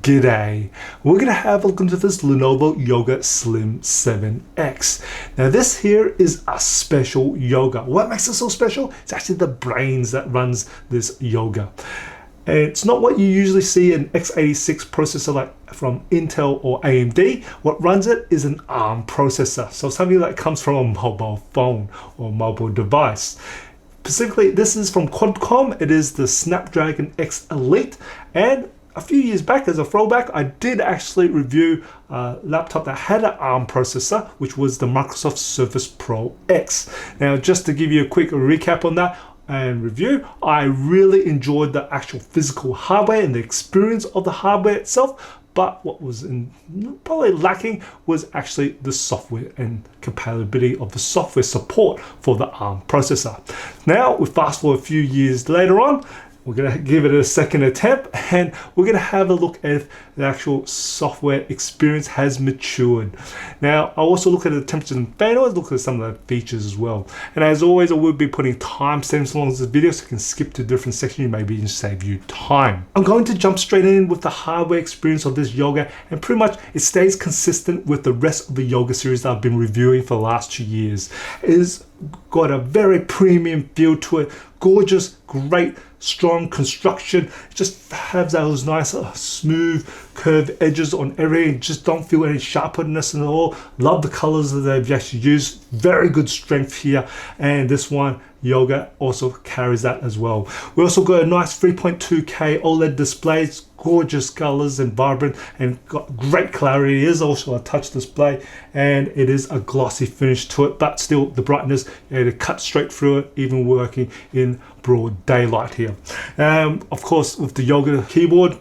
G'day. We're going to have a look into this Lenovo Yoga Slim 7X. Now this here is a special yoga. What makes it so special? It's actually the brains that runs this yoga. And it's not what you usually see in x86 processor like from Intel or AMD. What runs it is an ARM processor. So something that comes from a mobile phone or mobile device. Specifically, this is from Qualcomm. It is the Snapdragon X Elite, and a few years back, as a throwback, I did actually review a laptop that had an ARM processor, which was the Microsoft Surface Pro X. Now, just to give you a quick recap on that and review, I really enjoyed the actual physical hardware and the experience of the hardware itself. But what was probably lacking was actually the software and compatibility of the software support for the ARM processor. Now, we fast forward a few years later on, we're going to give it a second attempt, and we're going to have a look at if the actual software experience has matured. Now, I also look at the temperature and fan, I always look at some of the features as well. And as always, I will be putting timestamps along this video so you can skip to different sections, maybe even save you time. I'm going to jump straight in with the hardware experience of this yoga, and pretty much it stays consistent with the rest of the yoga series that I've been reviewing for the last 2 years. It has got a very premium feel to it, gorgeous, great, strong construction. It just has those nice smooth curved edges on everything. Just don't feel any sharpness at all. Love the colors that they've actually used. Very good strength here, and this one yoga also carries that as well. We also got a nice 3.2K OLED display. It's gorgeous colors and vibrant and got great clarity. It is also a touch display, and it is a glossy finish to it, but still the brightness, it cuts straight through it, even working in broad daylight here. Of course, with the yoga keyboard,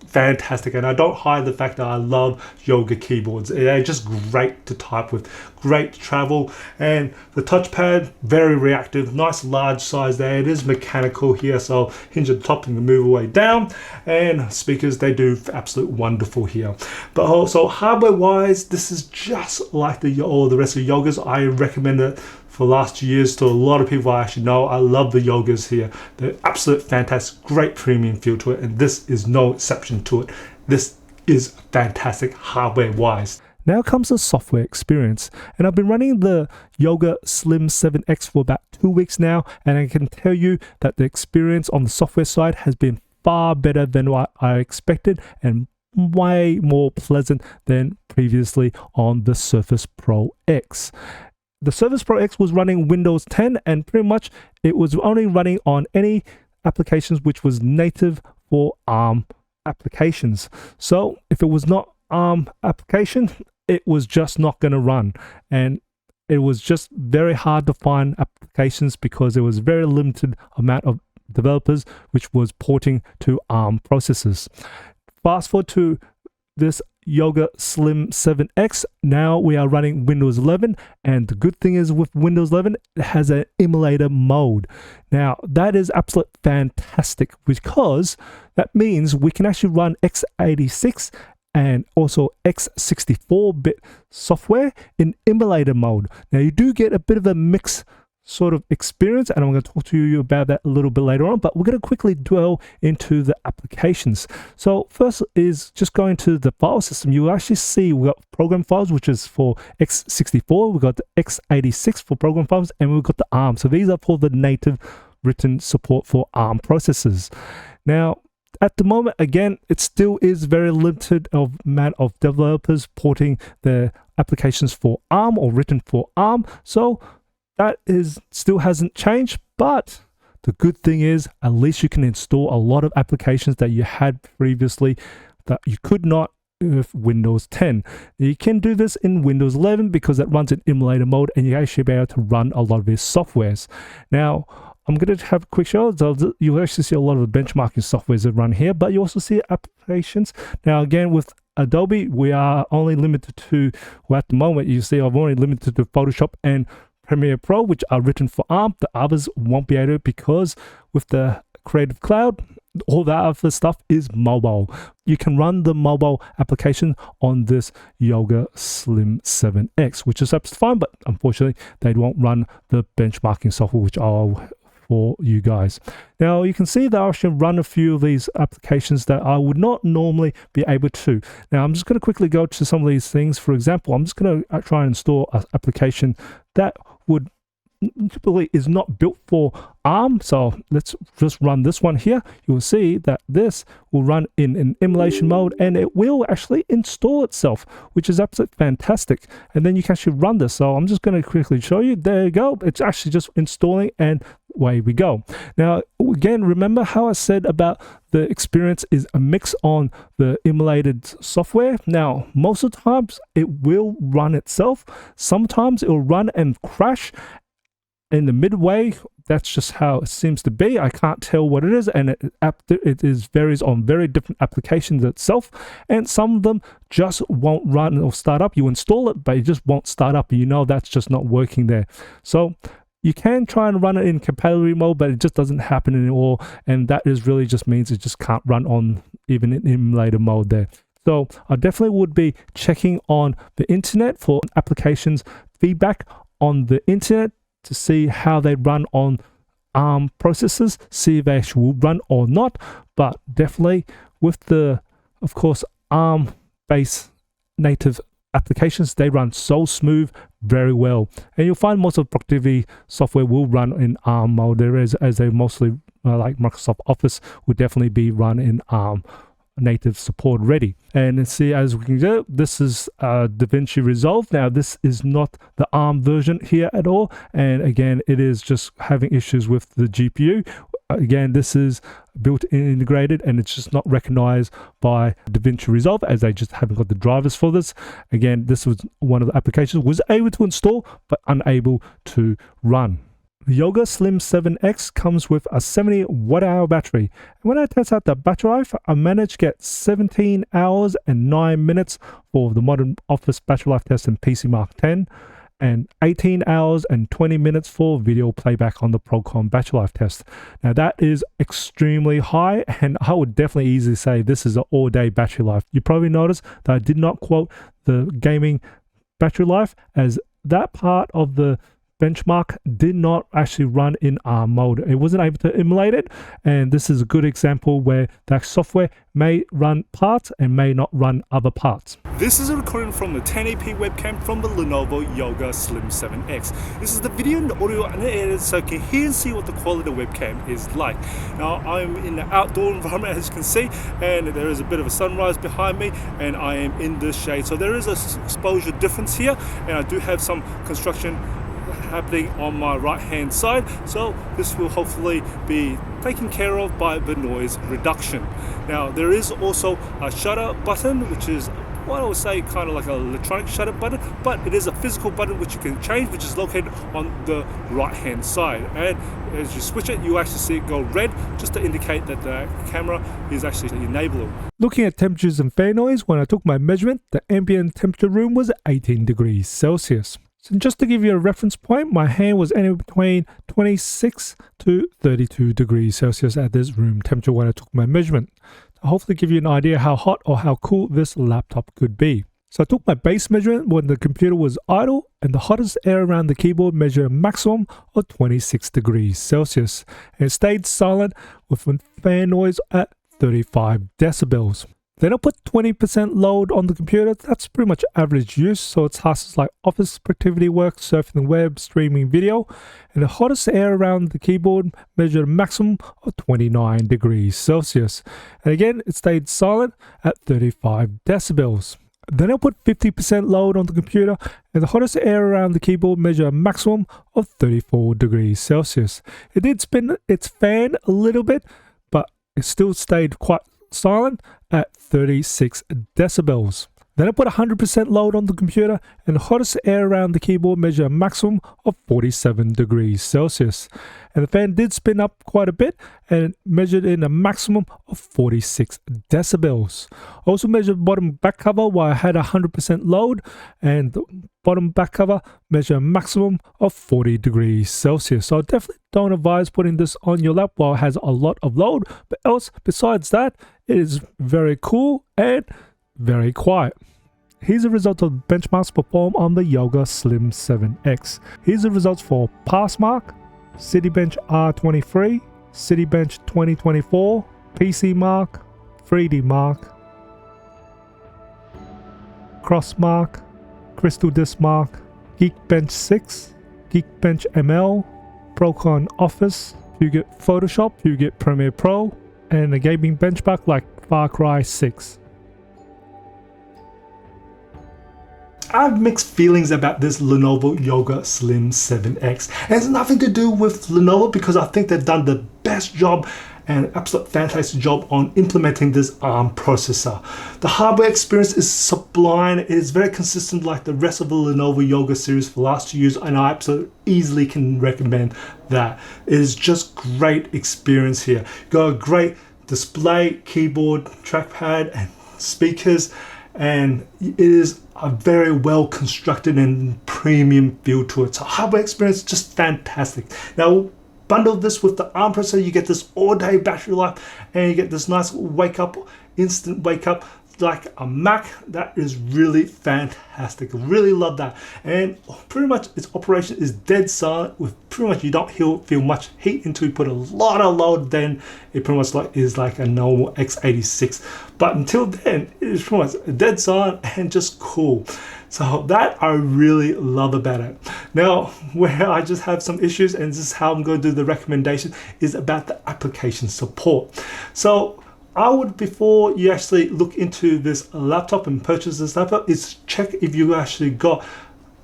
fantastic, and I don't hide the fact that I love yoga keyboards. They're just great to type with, great to travel, and the touchpad, very reactive, nice large size there. It is mechanical here, so hinge at the top and can move away down, and speakers, they do absolute wonderful here. But also hardware wise, this is just like all the rest of the yogas. I recommend it for the last 2 years to a lot of people I actually know. I love the yogas here. They're absolute fantastic, great premium feel to it, and this is no exception to it. This is fantastic hardware wise. Now comes the software experience, and I've been running the Yoga Slim 7X for about 2 weeks now, and I can tell you that the experience on the software side has been far better than what I expected, and way more pleasant than previously on the Surface Pro X. The Surface Pro X was running Windows 10, and pretty much it was only running on any applications which was native for ARM applications. So if it was not ARM application, it was just not going to run, and it was just very hard to find applications because there was very limited amount of developers which was porting to ARM processors. Fast forward to this Yoga Slim 7X. Now we are running Windows 11, and the good thing is with Windows 11, it has an emulator mode. Now that is absolutely fantastic because that means we can actually run x86 and also x64-bit software in emulator mode. Now you do get a bit of a mix sort of experience, and I'm going to talk to you about that a little bit later on, but we're going to quickly dwell into the applications. So first is just going to the file system. You will actually see we got program files, which is for x64, we've got the x86 for program files, and we've got the ARM. So these are for the native written support for ARM processors. Now at the moment, again, it still is very limited amount of developers porting their applications for ARM or written for ARM. So that still hasn't changed, but the good thing is at least you can install a lot of applications that you had previously that you could not with Windows 10. You can do this in Windows 11 because it runs in emulator mode, and you actually be able to run a lot of these softwares. Now, I'm going to have a quick show. So you'll actually see a lot of the benchmarking softwares that run here, but you also see applications. Now, again, with Adobe, we are only limited to, well, at the moment, you see I've only limited to Photoshop and Premiere Pro, which are written for ARM. The others won't be able to because with the Creative Cloud, all that other stuff is mobile. You can run the mobile application on this Yoga Slim 7X, which is absolutely fine, but unfortunately, they won't run the benchmarking software, which I'll for you guys. Now you can see that I should run a few of these applications that I would not normally be able to. Now I'm just going to quickly go to some of these things. For example, I'm just going to try and install an application that would typically is not built for ARM. So let's just run this one here. You will see that this will run in an emulation mode and it will actually install itself, which is absolutely fantastic. And then you can actually run this. So I'm just going to quickly show you. There you go. It's actually just installing and away we go. Now again, remember how I said about the experience is a mix on the emulated software. Now most of the times it will run itself. Sometimes it will run and crash in the midway. That's just how it seems to be. I can't tell what it is, and it varies on very different applications itself, and some of them just won't run or start up. You install it, but it just won't start up. You know that's just not working there. So you can try and run it in compatibility mode, but it just doesn't happen anymore, and that is really just means it just can't run on even in emulator mode there. So I definitely would be checking on the internet for applications feedback on the internet to see how they run on ARM processors, see if they actually will run or not. But definitely with the, of course, ARM based native applications, they run so smooth, very well. And you'll find most of productivity software will run in ARM mode. There is, as they mostly like Microsoft Office will definitely be run in ARM native support ready. And see, as we can do, this is DaVinci Resolve. Now this is not the ARM version here at all, and again it is just having issues with the GPU. Again, this is built-in integrated and it's just not recognized by DaVinci Resolve, as they just haven't got the drivers for this. Again, this was one of the applications was able to install but unable to run. The Yoga Slim 7X comes with a 70 watt-hour battery. And when I test out the battery life, I managed to get 17 hours and 9 minutes for the Modern Office battery life test in PC Mark 10, and 18 hours and 20 minutes for video playback on the Procom battery life test. Now that is extremely high, and I would definitely easily say this is an all-day battery life. You probably noticed that I did not quote the gaming battery life, as that part of the benchmark did not actually run in ARM mode. It wasn't able to emulate it, and this is a good example where that software may run parts and may not run other parts. This is a recording from the 1080p webcam from the Lenovo Yoga Slim 7X. This is the video and the audio and the edit, so you can hear and see what the quality of the webcam is like. Now I'm in the outdoor environment, as you can see, and there is a bit of a sunrise behind me, and I am in the shade. So there is a exposure difference here, and I do have some construction happening on my right hand side, so this will hopefully be taken care of by the noise reduction. Now there is also a shutter button, which is what I would say kind of like an electronic shutter button, but it is a physical button which you can change, which is located on the right hand side, and as you switch it you actually see it go red, just to indicate that the camera is actually enabled. Looking at temperatures and fan noise, when I took my measurement, the ambient temperature room was 18 degrees Celsius. So just to give you a reference point, my hand was anywhere between 26 to 32 degrees Celsius at this room temperature when I took my measurement. To hopefully give you an idea how hot or how cool this laptop could be. So I took my base measurement when the computer was idle, and the hottest air around the keyboard measured a maximum of 26 degrees Celsius. And it stayed silent with fan noise at 35 decibels. Then I put 20% load on the computer. That's pretty much average use, so it's tasks like office productivity work, surfing the web, streaming video, and the hottest air around the keyboard measured a maximum of 29 degrees Celsius. And again, it stayed silent at 35 decibels. Then I put 50% load on the computer, and the hottest air around the keyboard measured a maximum of 34 degrees Celsius. It did spin its fan a little bit, but it still stayed quite silent at 36 decibels. Then I put 100% load on the computer, and the hottest air around the keyboard measured a maximum of 47 degrees Celsius. And the fan did spin up quite a bit and measured in a maximum of 46 decibels. I also measured bottom back cover while I had 100% load, and the bottom back cover measured a maximum of 40 degrees Celsius. So I definitely don't advise putting this on your lap while it has a lot of load, but else besides that, it is very cool and very quiet. Here's the results of benchmarks performed on the Yoga Slim 7X. Here's the results for pass mark, Citybench R23, Citybench 2024, PC Mark, 3D Mark, Cross Mark, Crystal Disc Mark, Geekbench 6, Geekbench ML, Procon Office. If you get Photoshop, you get Premiere Pro, and a gaming benchmark like Far Cry 6. I have mixed feelings about this Lenovo Yoga Slim 7X. And it's nothing to do with Lenovo, because I think they've done the best job and absolute fantastic job on implementing this ARM processor. The hardware experience is sublime. It is very consistent like the rest of the Lenovo Yoga series for the last 2 years, and I absolutely easily can recommend that. It is just great experience here. You got a great display, keyboard, trackpad, and speakers, and it is a very well constructed and premium feel to it. So hardware experience, just fantastic. Now, bundle this with the ARM processor, you get this all-day battery life, and you get this nice wake up, instant wake up like a Mac. That is really fantastic. Really love that. And pretty much its operation is dead silent, with pretty much you don't feel much heat until you put a lot of load. Then it pretty much is like a normal x86. But until then, it is pretty much dead silent and just cool. So that I really love about it. Now, where I just have some issues, and this is how I'm going to do the recommendation, is about the application support. So I would, before you actually look into this laptop and purchase this laptop, is check if you actually got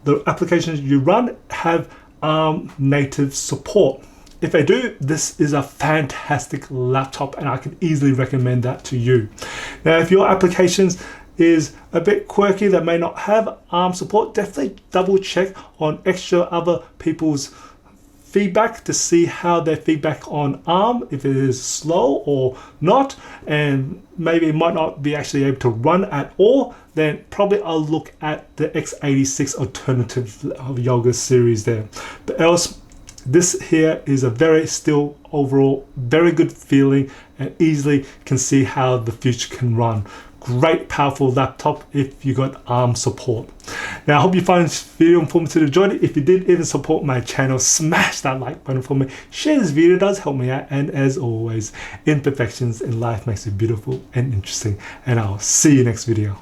the applications you run have ARM native support. If they do, this is a fantastic laptop, and I can easily recommend that to you. Now, if your applications is a bit quirky that may not have ARM support, definitely double check on extra other people's feedback to see how their feedback on ARM, if it is slow or not, and maybe it might not be actually able to run at all. Then probably I'll look at the x86 alternative of Yoga series there. But else, this here is a very still overall very good feeling, and easily can see how the future can run. Great powerful laptop if you got ARM support. Now I hope you find this video informative. Enjoyed it. If you did even support my channel, smash that like button for me. Share this video, it does help me out. And as always, imperfections in life makes it beautiful and interesting. And I'll see you next video.